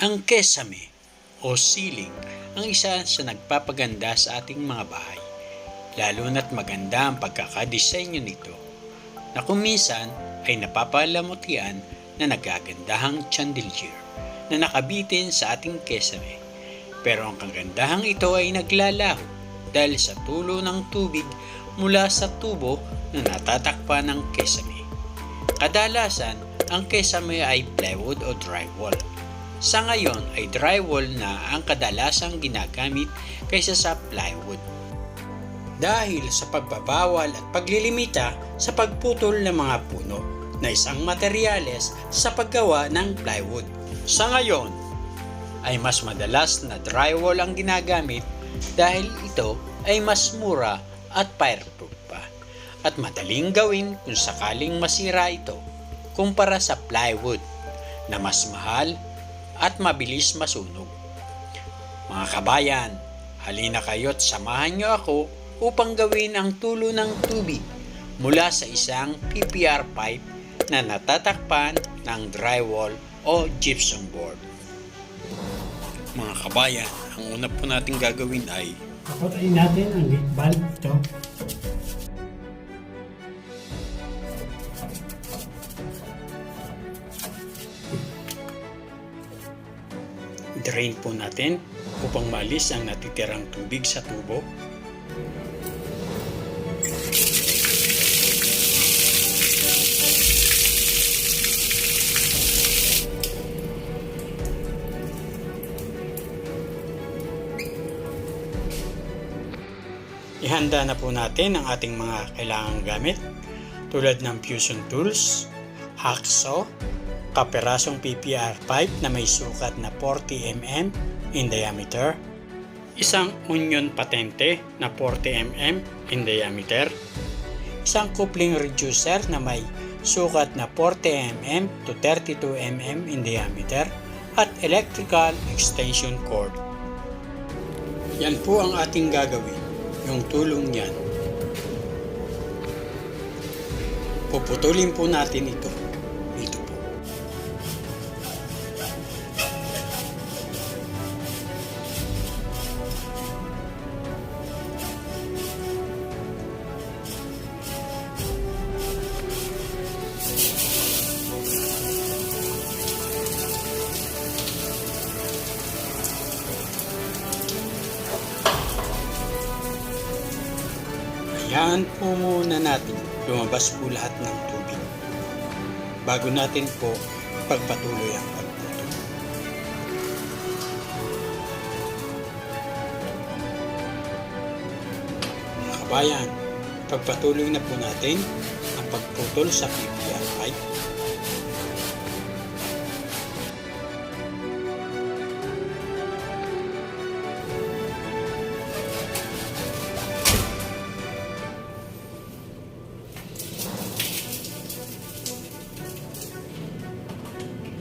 Ang kesame o ceiling ang isa sa nagpapaganda sa ating mga bahay. Lalo na't maganda ang pagkakadisenyo nito na kung minsan ay napapalamutian na nagagandahang chandelier na nakabitin sa ating kesame. Pero ang kagandahang ito ay naglalaho dahil sa tulo ng tubig mula sa tubo na natatakpan ng kesame. Kadalasan, ang kesame ay plywood o drywall. Sa ngayon ay drywall na ang kadalasang ginagamit kaysa sa plywood. Dahil sa pagbabawal at paglilimita sa pagputol ng mga puno na isang materyales sa paggawa ng plywood. Sa ngayon ay mas madalas na drywall ang ginagamit dahil ito ay mas mura at fireproof pa at madaling gawin kung sakaling masira ito kumpara sa plywood na mas mahal at mabilis masunog. Mga kabayan, halina kayo't samahan niyo ako upang gawin ang tulo ng tubig mula sa isang PPR pipe na natatakpan ng drywall o gypsum board. Mga kabayan, ang una po natin gagawin ay Papatayin natin ang leak valve ito. drain po natin upang maalis ang natitirang tubig sa tubo. Ihanda na po natin ang ating mga kailangang gamit tulad ng fusion tools, hacksaw, kaperasong PPR pipe na may sukat na 40 mm in diameter, isang onion patente na 40 mm in diameter, isang coupling reducer na may sukat na 40 mm to 32 mm in diameter, at electrical extension cord. Yan po ang ating gagawin, yung tulong yan. Puputulin po natin ito. Dito po. Hayaan po muna natin lumabas po lahat ng tubig bago natin po pagpatuloy ang pagputol. Mga kabayan, pagpatuloy na po natin ang pagputol sa PPR pipe.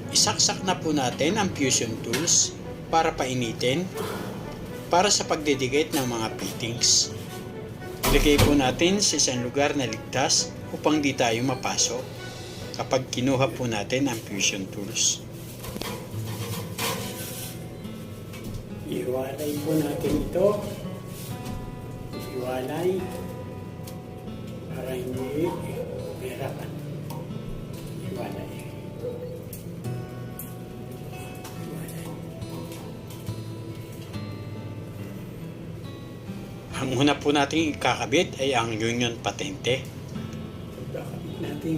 Isaksak na po natin ang fusion tools para painitin para sa pagdidikit ng mga fittings. Ilagay po natin sa isang lugar na ligtas upang di tayo mapasok kapag kinuha po natin ang fusion tools. Iwalay po natin ito. Iwalay para hindi mahirapan. Iwalay. Ang una po natin ikakabit ay ang union patente. Pagkakabit natin.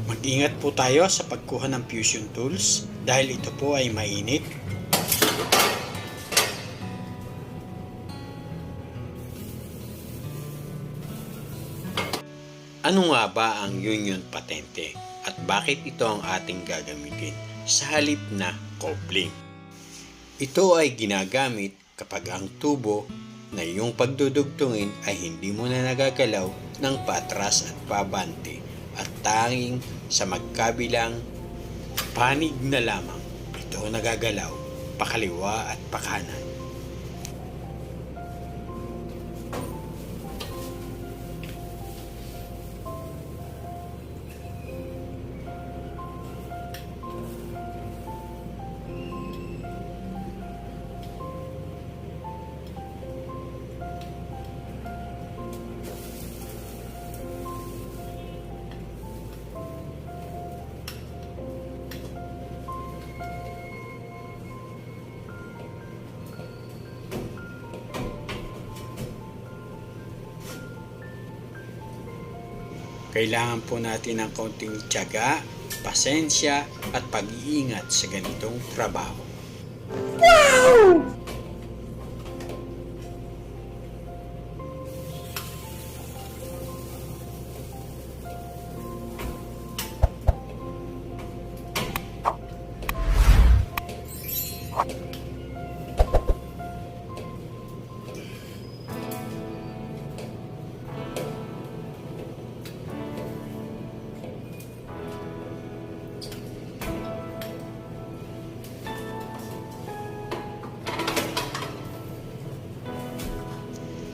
Mag-ingat po tayo sa pagkuha ng fusion tools dahil ito po ay mainit. Ano nga ba ang union patente at bakit ito ang ating gagamitin sa halip na coupling? Ito ay ginagamit kapag ang tubo na iyong pagdudugtungin ay hindi mo na nagagalaw ng patras at pabante at tanging sa magkabilang panig na lamang ito nagagalaw pakaliwa at pakanan. Kailangan po natin ng konting tiyaga, pasensya at pag-iingat sa ganitong trabaho.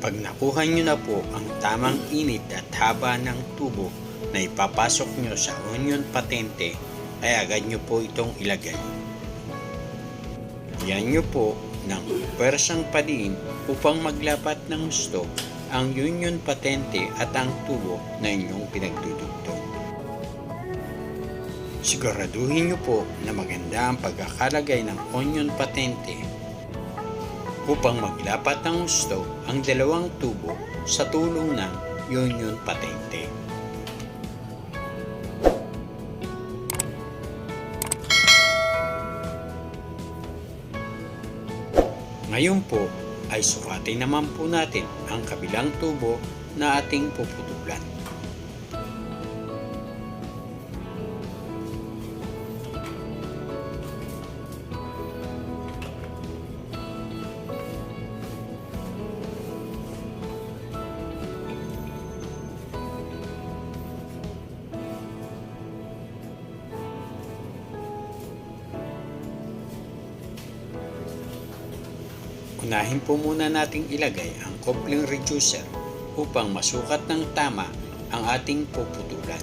Pag nakuha nyo na po ang tamang init at haba ng tubo na ipapasok nyo sa onion patente, ay agad nyo po itong ilagay. Yan nyo po ng pwersang padiin upang maglapat ng gusto ang onion patente at ang tubo na inyong pinagdudugtong. Siguraduhin nyo po na maganda ang pagkakalagay ng onion patente upang maglapat ng gusto ang dalawang tubo sa tulong ng onion patente. Ngayon po ay sukatin naman po natin ang kabilang tubo na ating puputulan. Unahin po muna nating ilagay ang coupling reducer upang masukat ng tama ang ating puputulan.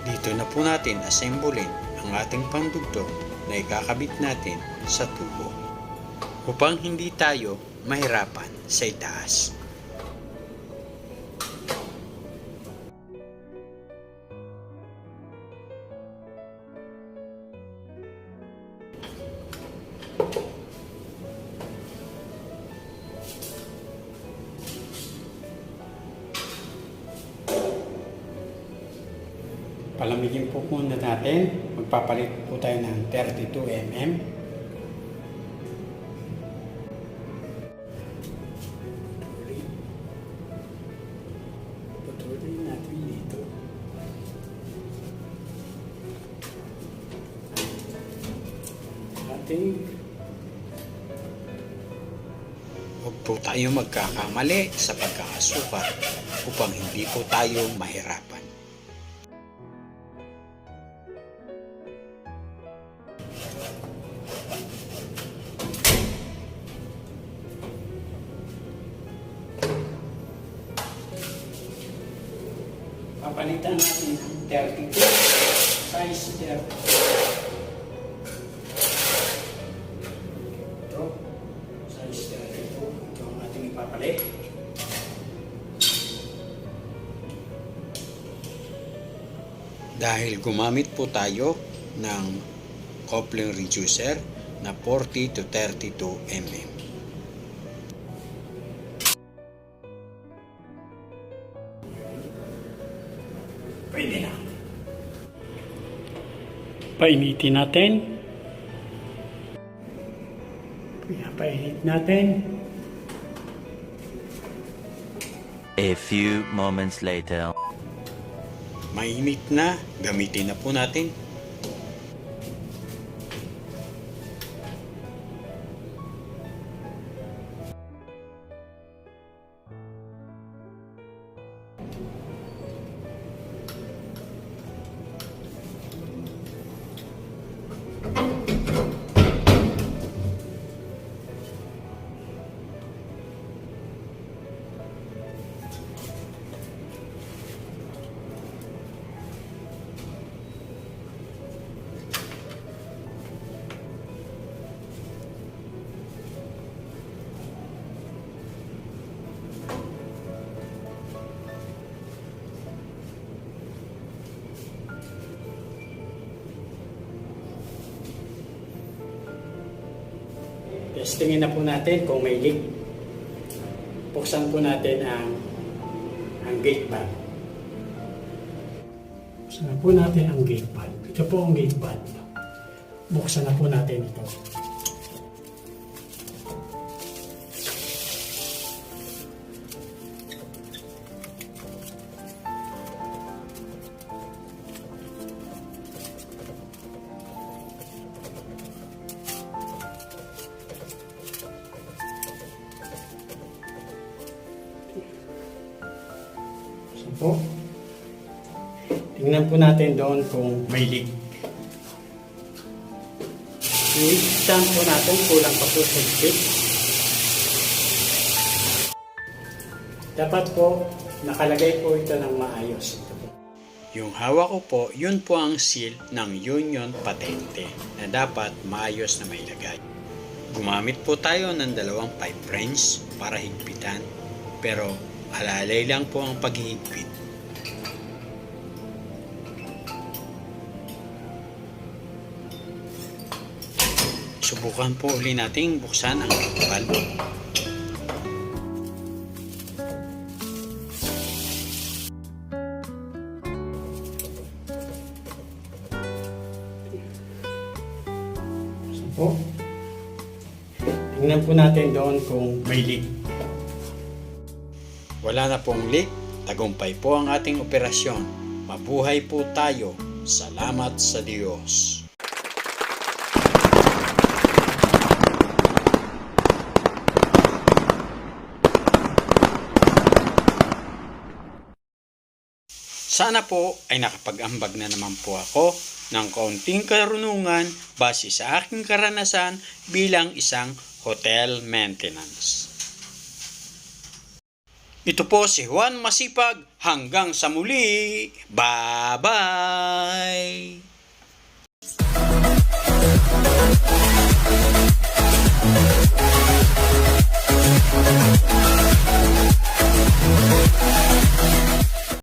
Dito na po natin assemblein ang ating pandugtong na ikakabit natin sa tubo upang hindi tayo mahirapan sa itaas. Palamigin po muna natin. Magpapalit po tayo ng 32 mm. Putulin natin dito. Huwag po tayo magkakamali sa pagkakasukat upang hindi po tayo mahirapan. Papalitan natin ang 32 size 30. Ito, size 32. Ito ang ating ipapalit. Dahil gumamit po tayo ng coupling reducer na 40 to 32 mm. Pwede na. Painitin natin. Pinapainit natin. A few moments later. Mainit na, gamitin na po natin. Testingin na po natin kung may leak. Buksan po natin ang gate valve. Buksan na po natin ang gate valve. Ito po ang gate valve. Buksan na po natin ito. So po, tingnan po natin doon kung may leak. I-scan po natin, kulang pa po sa leak. Dapat po, nakalagay po ito ng maayos. Yung hawak ko po, yun po ang seal ng Union Patente na dapat maayos na mailagay. Gumamit po tayo ng dalawang pipe wrench para higpitan, pero alalay lang po ang paghihigpit. Subukan po uli nating buksan ang valve. So po, tingnan po natin doon kung may leak. Wala na pong leak, tagumpay po ang ating operasyon. Mabuhay po tayo. Salamat sa Diyos. Sana po ay nakapag-ambag na naman po ako ng kaunting karunungan base sa aking karanasan bilang isang hotel maintenance. Ito po si Juan Masipag. Hanggang sa muli. Bye-bye!